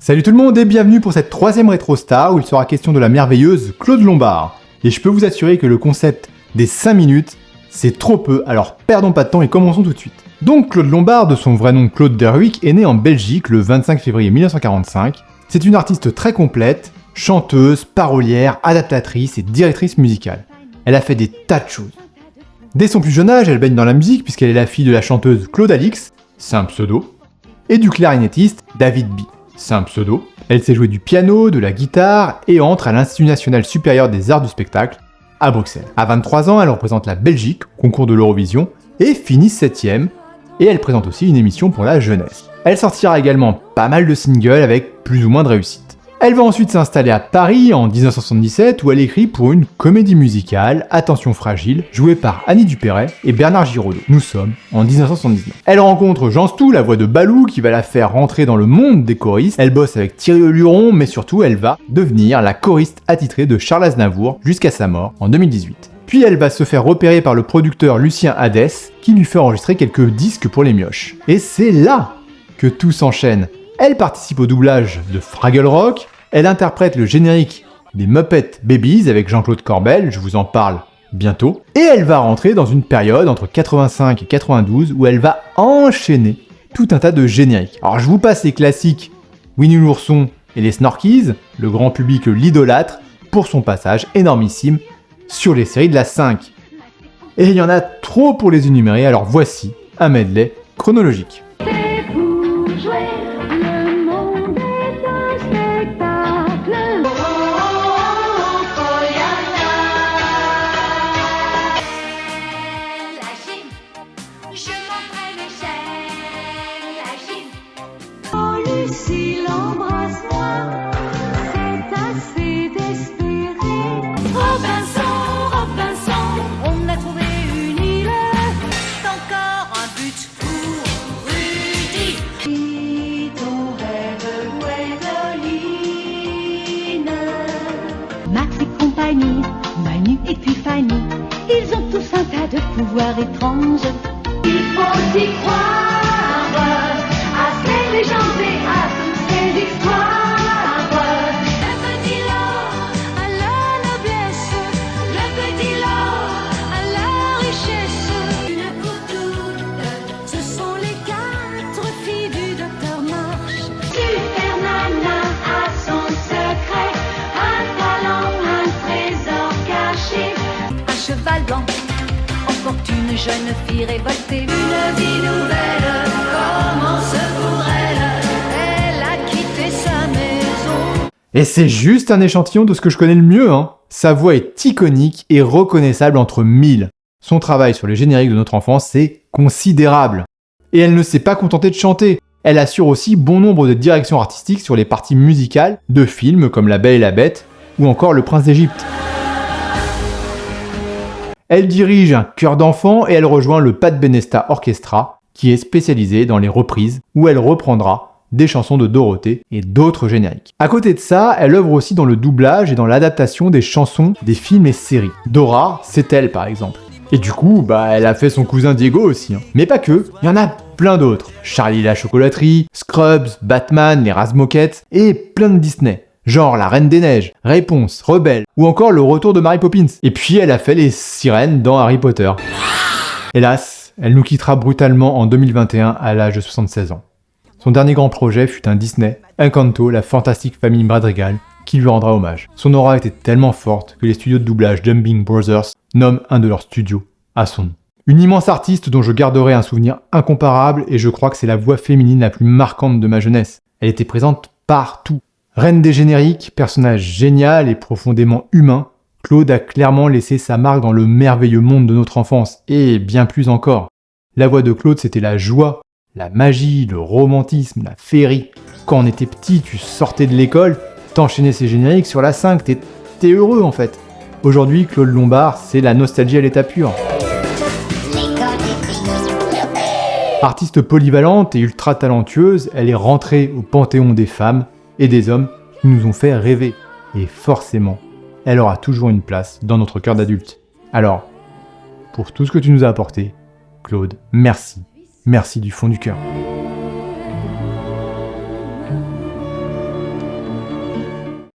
Salut tout le monde et bienvenue pour cette troisième rétro-star où il sera question de la merveilleuse Claude Lombard. Et je peux vous assurer que le concept des 5 minutes, c'est trop peu, alors perdons pas de temps et commençons tout de suite. Donc Claude Lombard, de son vrai nom Claude Derwick, est né en Belgique le 25 février 1945. C'est une artiste très complète, chanteuse, parolière, adaptatrice et directrice musicale. Elle a fait des tas de choses. Dès son plus jeune âge, elle baigne dans la musique puisqu'elle est la fille de la chanteuse Claude Alix, c'est un pseudo, et du clarinettiste David B. C'est un pseudo. Elle sait jouer du piano, de la guitare et entre à l'Institut National Supérieur des Arts du Spectacle à Bruxelles. À 23 ans, elle représente la Belgique au concours de l'Eurovision et finit 7ème. Et elle présente aussi une émission pour la jeunesse. Elle sortira également pas mal de singles avec plus ou moins de réussite. Elle va ensuite s'installer à Paris en 1977 où elle écrit pour une comédie musicale, Attention fragile, jouée par Annie Dupéret et Bernard Giraudot. Nous sommes en 1979. Elle rencontre Jean Stou, la voix de Balou, qui va la faire rentrer dans le monde des choristes. Elle bosse avec Thierry Oluron, mais surtout elle va devenir la choriste attitrée de Charles Aznavour jusqu'à sa mort en 2018. Puis elle va se faire repérer par le producteur Lucien Hadès, qui lui fait enregistrer quelques disques pour les mioches. Et c'est là que tout s'enchaîne. Elle participe au doublage de Fraggle Rock, elle interprète le générique des Muppet Babies avec Jean-Claude Corbel, je vous en parle bientôt, et elle va rentrer dans une période entre 85 et 92 où elle va enchaîner tout un tas de génériques. Alors je vous passe les classiques Winnie l'ourson et les Snorkies, le grand public l'idolâtre pour son passage énormissime sur les séries de la 5. Et il y en a trop pour les énumérer, alors voici un medley chronologique. Manu et puis Fanny, ils ont tous un tas de pouvoirs étranges. Il faut y croire à ces légendes et à toutes ces histoires. Le petit Laure à la noblesse, le petit Laure à la richesse. Une pour toutes, ce sont les 4 filles du docteur March. Super Nana a son secret, un talent, un trésor caché. Un cheval blanc emporte une jeune fille révoltée. Une vie nouvelle commence pour elle. Elle a quitté sa maison. Et c'est juste un échantillon de ce que je connais le mieux, hein. Sa voix est iconique et reconnaissable entre mille. Son travail sur les génériques de notre enfance, c'est considérable. Et elle ne s'est pas contentée de chanter. Elle assure aussi bon nombre de directions artistiques sur les parties musicales de films comme La Belle et la Bête ou encore Le Prince d'Égypte. Elle dirige un chœur d'enfants et elle rejoint le Pat Benesta Orchestra, qui est spécialisé dans les reprises, où elle reprendra des chansons de Dorothée et d'autres génériques. À côté de ça, elle œuvre aussi dans le doublage et dans l'adaptation des chansons des films et séries. Dora, c'est elle par exemple. Et du coup, elle a fait son cousin Diego aussi. Mais pas que, il y en a plein d'autres. Charlie la chocolaterie, Scrubs, Batman, les Razmoquettes et plein de Disney. Genre La Reine des Neiges, Réponse, Rebelle, ou encore Le Retour de Mary Poppins. Et puis elle a fait les sirènes dans Harry Potter. Hélas, elle nous quittera brutalement en 2021 à l'âge de 76 ans. Son dernier grand projet fut un Disney, Encanto, la fantastique famille Madrigal, qui lui rendra hommage. Son aura était tellement forte que les studios de doublage Jumping Brothers nomment un de leurs studios à son nom. Une immense artiste dont je garderai un souvenir incomparable et je crois que c'est la voix féminine la plus marquante de ma jeunesse. Elle était présente partout. Reine des génériques, personnage génial et profondément humain, Claude a clairement laissé sa marque dans le merveilleux monde de notre enfance, et bien plus encore. La voix de Claude, c'était la joie, la magie, le romantisme, la féerie. Quand on était petit, tu sortais de l'école, t'enchaînais ces génériques sur la 5, t'es heureux en fait. Aujourd'hui, Claude Lombard, c'est la nostalgie à l'état pur. Artiste polyvalente et ultra talentueuse, elle est rentrée au panthéon des femmes et des hommes qui nous ont fait rêver. Et forcément, elle aura toujours une place dans notre cœur d'adulte. Alors, pour tout ce que tu nous as apporté, Claude, merci. Merci du fond du cœur.